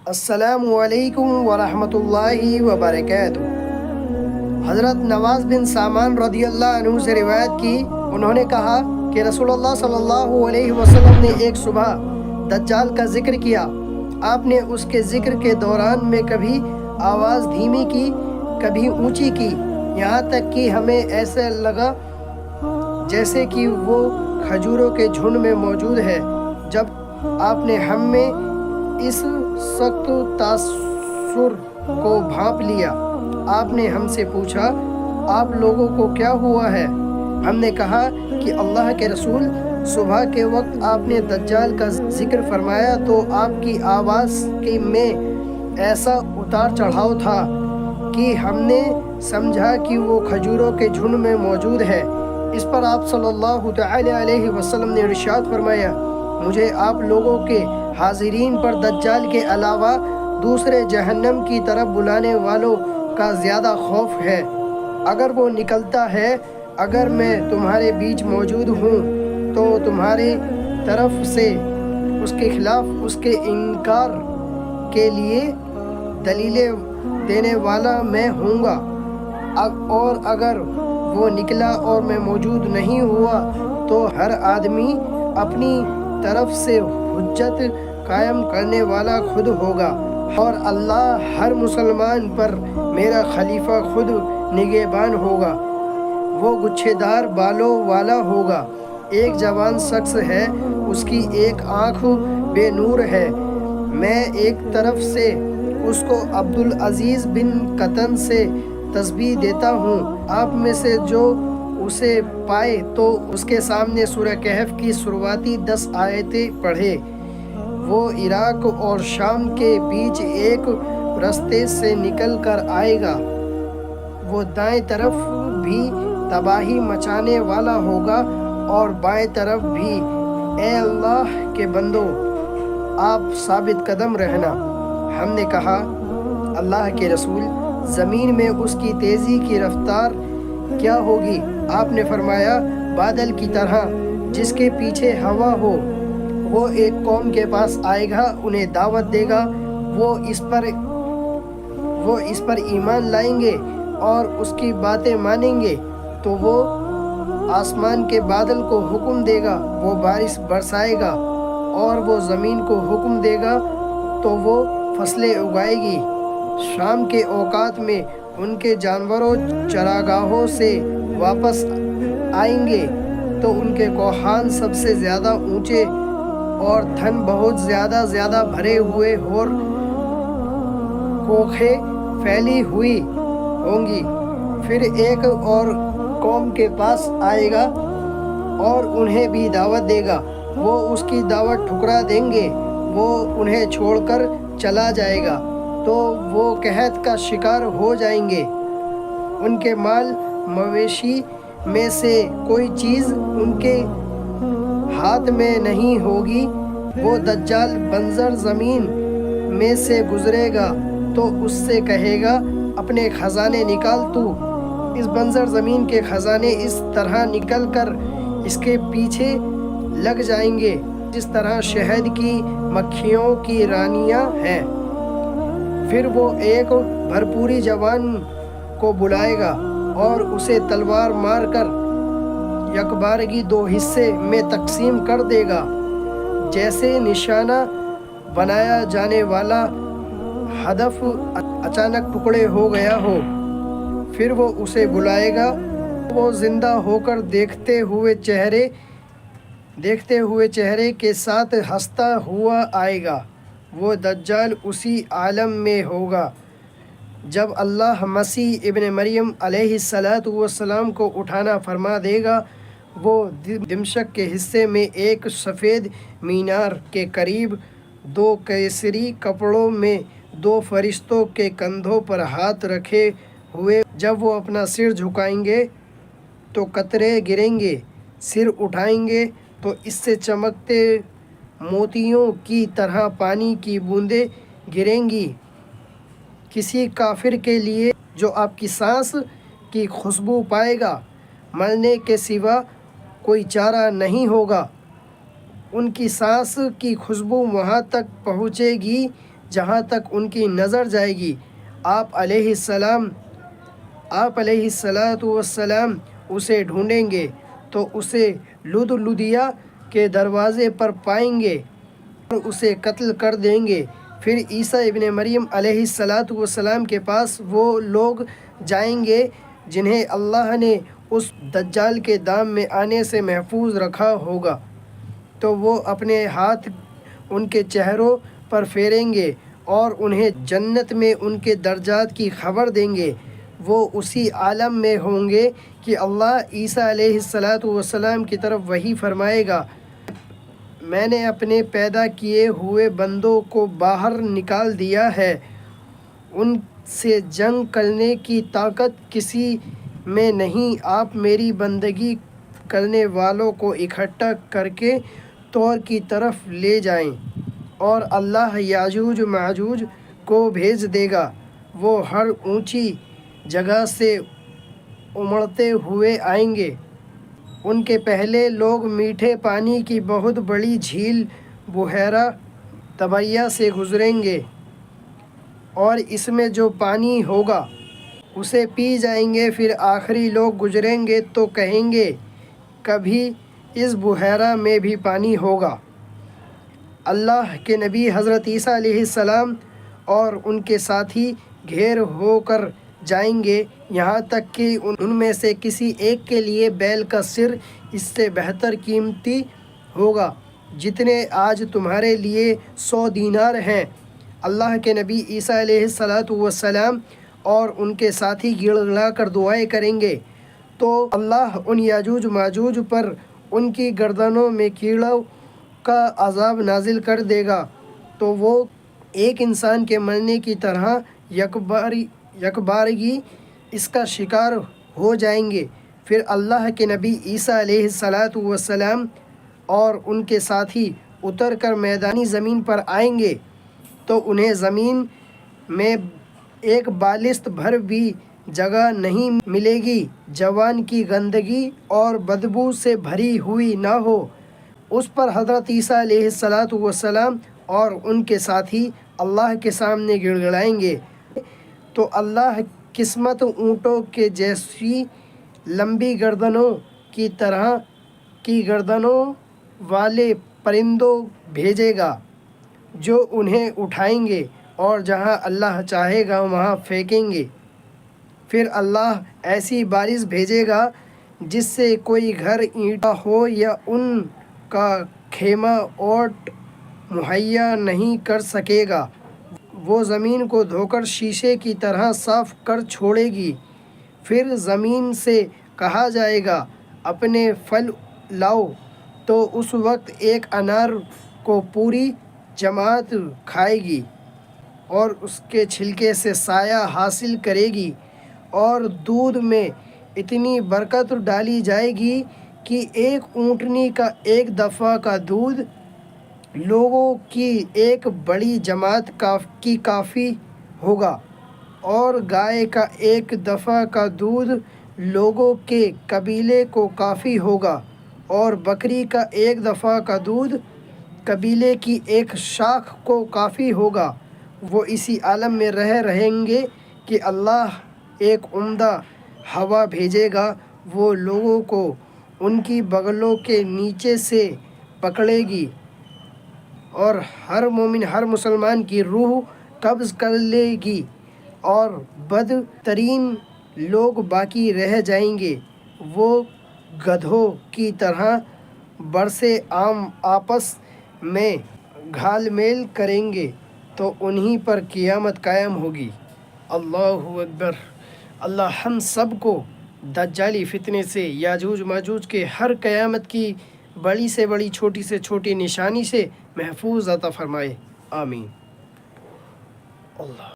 السلام علیکم ورحمۃ اللہ وبرکاتہ۔ حضرت نواز بن سامان رضی اللہ عنہ سے روایت کی، انہوں نے کہا کہ رسول اللہ صلی اللہ علیہ وسلم نے ایک صبح دجال کا ذکر کیا۔ آپ نے اس کے ذکر کے دوران میں کبھی آواز دھیمی کی، کبھی اونچی کی، یہاں تک کہ ہمیں ایسا لگا جیسے کہ وہ کھجوروں کے جھنڈ میں موجود ہے۔ جب آپ نے ہم میں اس سخت تاثر کو بھانپ لیا، آپ نے ہم سے پوچھا، آپ لوگوں کو کیا ہوا ہے؟ ہم نے کہا کہ اللہ کے رسول، صبح کے وقت آپ نے دجال کا ذکر فرمایا تو آپ کی آواز میں ایسا اتار چڑھاؤ تھا کہ ہم نے سمجھا کہ وہ کھجوروں کے جھنڈ میں موجود ہے۔ اس پر آپ صلی اللہ تعالی علیہ وسلم نے ارشاد فرمایا، مجھے آپ لوگوں کے حاضرین پر دجال کے علاوہ دوسرے جہنم کی طرف بلانے والوں کا زیادہ خوف ہے۔ اگر وہ نکلتا ہے، اگر میں تمہارے بیچ موجود ہوں تو تمہاری طرف سے اس کے خلاف اس کے انکار کے لیے دلیلیں دینے والا میں ہوں گا، اور اگر وہ نکلا اور میں موجود نہیں ہوا تو ہر آدمی اپنی طرف سے حجت قائم کرنے والا خود ہوگا، اور اللہ ہر مسلمان پر میرا خلیفہ خود نگہبان ہوگا۔ وہ گچھے دار بالوں والا ہوگا، ایک جوان شخص ہے، اس کی ایک آنکھ بے نور ہے۔ میں ایک طرف سے اس کو عبدالعزیز بن قطن سے تشبیہ دیتا ہوں۔ آپ میں سے جو اسے پائے تو اس کے سامنے سورہ کہف کی شروعاتی 10 آیتیں پڑھے۔ وہ عراق اور شام کے بیچ ایک راستے سے نکل کر آئے گا، وہ دائیں طرف بھی تباہی مچانے والا ہوگا اور بائیں طرف بھی۔ اے اللہ کے بندو، آپ ثابت قدم رہنا۔ ہم نے کہا، اللہ کے رسول، زمین میں اس کی تیزی کی رفتار کیا ہوگی؟ آپ نے فرمایا، بادل کی طرح جس کے پیچھے ہوا ہو۔ وہ ایک قوم کے پاس آئے گا، انہیں دعوت دے گا، وہ اس پر ایمان لائیں گے اور اس کی باتیں مانیں گے تو وہ آسمان کے بادل کو حکم دے گا، وہ بارش برسائے گا، اور وہ زمین کو حکم دے گا تو وہ فصلیں اگائے گی۔ شام کے اوقات میں ان کے جانوروں چراگاہوں سے واپس آئیں گے تو ان کے کوہان سب سے زیادہ اونچے اور دھن بہت زیادہ بھرے ہوئے اور کوکھیں پھیلی ہوئی ہوں گی۔ پھر ایک اور قوم کے پاس آئے گا اور انہیں بھی دعوت دے گا، وہ اس کی دعوت ٹھکرا دیں گے، وہ انہیں چھوڑ کر چلا جائے گا تو وہ قحط کا شکار ہو جائیں گے، ان کے مال مویشی میں سے کوئی چیز ان کے ہاتھ میں نہیں ہوگی۔ وہ دجال بنجر زمین میں سے گزرے گا تو اس سے کہے گا، اپنے خزانے نکال۔ تو اس بنجر زمین کے خزانے اس طرح نکل کر اس کے پیچھے لگ جائیں گے جس طرح شہد کی مکھیوں کی رانیاں ہیں۔ پھر وہ ایک بھرپوری جوان کو بلائے گا اور اسے تلوار مار کر یکبارگی 2 حصے میں تقسیم کر دے گا، جیسے نشانہ بنایا جانے والا ہدف اچانک ٹکڑے ہو گیا ہو۔ پھر وہ اسے بلائے گا، وہ زندہ ہو کر دیکھتے ہوئے چہرے کے ساتھ ہنستا ہوا آئے گا۔ وہ دجال اسی عالم میں ہوگا جب اللہ مسیح ابن مریم علیہ السلام کو اٹھانا فرما دے گا۔ وہ دمشق کے حصے میں ایک سفید مینار کے قریب 2 کیسری کپڑوں میں 2 فرشتوں کے کندھوں پر ہاتھ رکھے ہوئے، جب وہ اپنا سر جھکائیں گے تو قطرے گریں گے، سر اٹھائیں گے تو اس سے چمکتے موتیوں کی طرح پانی کی بوندیں گریں گی۔ کسی کافر کے لیے جو آپ کی سانس کی خوشبو پائے گا، مرنے کے سوا کوئی چارہ نہیں ہوگا۔ ان کی سانس کی خوشبو وہاں تک پہنچے گی جہاں تک ان کی نظر جائے گی۔ آپ علیہ السلام اسے ڈھونڈیں گے تو اسے لدیا کے دروازے پر پائیں گے اور اسے قتل کر دیں گے۔ پھر عیسیٰ ابن مریم علیہ السلام کے پاس وہ لوگ جائیں گے جنہیں اللہ نے اس دجال کے دام میں آنے سے محفوظ رکھا ہوگا، تو وہ اپنے ہاتھ ان کے چہروں پر پھیریں گے اور انہیں جنت میں ان کے درجات کی خبر دیں گے۔ وہ اسی عالم میں ہوں گے کہ اللہ عیسیٰ علیہ السلام کی طرف وحی فرمائے گا، میں نے اپنے پیدا کیے ہوئے بندوں کو باہر نکال دیا ہے، ان سے جنگ کرنے کی طاقت کسی میں نہیں، آپ میری بندگی کرنے والوں کو اکٹھا کر کے طور کی طرف لے جائیں، اور اللہ یاجوج ماجوج کو بھیج دے گا، وہ ہر اونچی جگہ سے امڑتے ہوئے آئیں گے۔ ان کے پہلے لوگ میٹھے پانی کی بہت بڑی جھیل بحیرہ طبریہ سے گزریں گے، اور اس میں جو پانی ہوگا اسے پی جائیں گے۔ پھر آخری لوگ گزریں گے تو کہیں گے، کبھی اس بحیرہ میں بھی پانی ہوگا۔ اللہ کے نبی حضرت عیسیٰ علیہ السلام اور ان کے ساتھی گھیر ہو کر جائیں گے، یہاں تک کہ ان میں سے کسی ایک کے لیے بیل کا سر اس سے بہتر قیمتی ہوگا جتنے آج تمہارے لیے 100 دینار ہیں۔ اللہ کے نبی عیسیٰ علیہ السلام اور ان کے ساتھی گڑ گڑا کر دعائیں کریں گے تو اللہ ان یاجوج ماجوج پر ان کی گردنوں میں کیڑوں کا عذاب نازل کر دے گا، تو وہ ایک انسان کے مرنے کی طرح یکبارگی اس کا شکار ہو جائیں گے۔ پھر اللہ کے نبی عیسیٰ علیہ السلام اور ان کے ساتھی اتر کر میدانی زمین پر آئیں گے تو انہیں زمین میں ایک بالشت بھر بھی جگہ نہیں ملے گی جوان کی گندگی اور بدبو سے بھری ہوئی نہ ہو۔ اس پر حضرت عیسیٰ علیہ السلام اور ان کے ساتھی اللہ کے سامنے گڑ گڑائیں گے تو اللہ قسمت اونٹوں کے جیسی لمبی گردنوں کی طرح کی گردنوں والے پرندوں بھیجے گا جو انہیں اٹھائیں گے اور جہاں اللہ چاہے گا وہاں پھینکیں گے۔ پھر اللہ ایسی بارش بھیجے گا جس سے کوئی گھر اینٹا ہو یا ان کا خیمہ اوٹ مہیا نہیں کر سکے گا، وہ زمین کو دھو کر شیشے کی طرح صاف کر چھوڑے گی۔ پھر زمین سے کہا جائے گا، اپنے پھل لاؤ، تو اس وقت ایک انار کو پوری جماعت کھائے گی اور اس کے چھلکے سے سایہ حاصل کرے گی، اور دودھ میں اتنی برکت ڈالی جائے گی کہ ایک اونٹنی کا ایک دفعہ کا دودھ لوگوں کی ایک بڑی جماعت کی کافی ہوگا، اور گائے کا ایک دفعہ کا دودھ لوگوں کے قبیلے کو کافی ہوگا، اور بکری کا ایک دفعہ کا دودھ قبیلے کی ایک شاخ کو کافی ہوگا۔ وہ اسی عالم میں رہیں گے کہ اللہ ایک عمدہ ہوا بھیجے گا، وہ لوگوں کو ان کی بغلوں کے نیچے سے پکڑے گی، اور ہر مومن ہر مسلمان کی روح قبض کر لے گی، اور بدترین لوگ باقی رہ جائیں گے، وہ گدھوں کی طرح برسے آپس میں گھال میل کریں گے، تو انہی پر قیامت قائم ہوگی۔ اللہ اکبر۔ اللہ ہم سب کو دجالی فتنے سے، یاجوج ماجوج کے ہر قیامت کی بڑی سے بڑی چھوٹی سے چھوٹی نشانی سے محفوظ عطا فرمائے، آمین۔ اللہ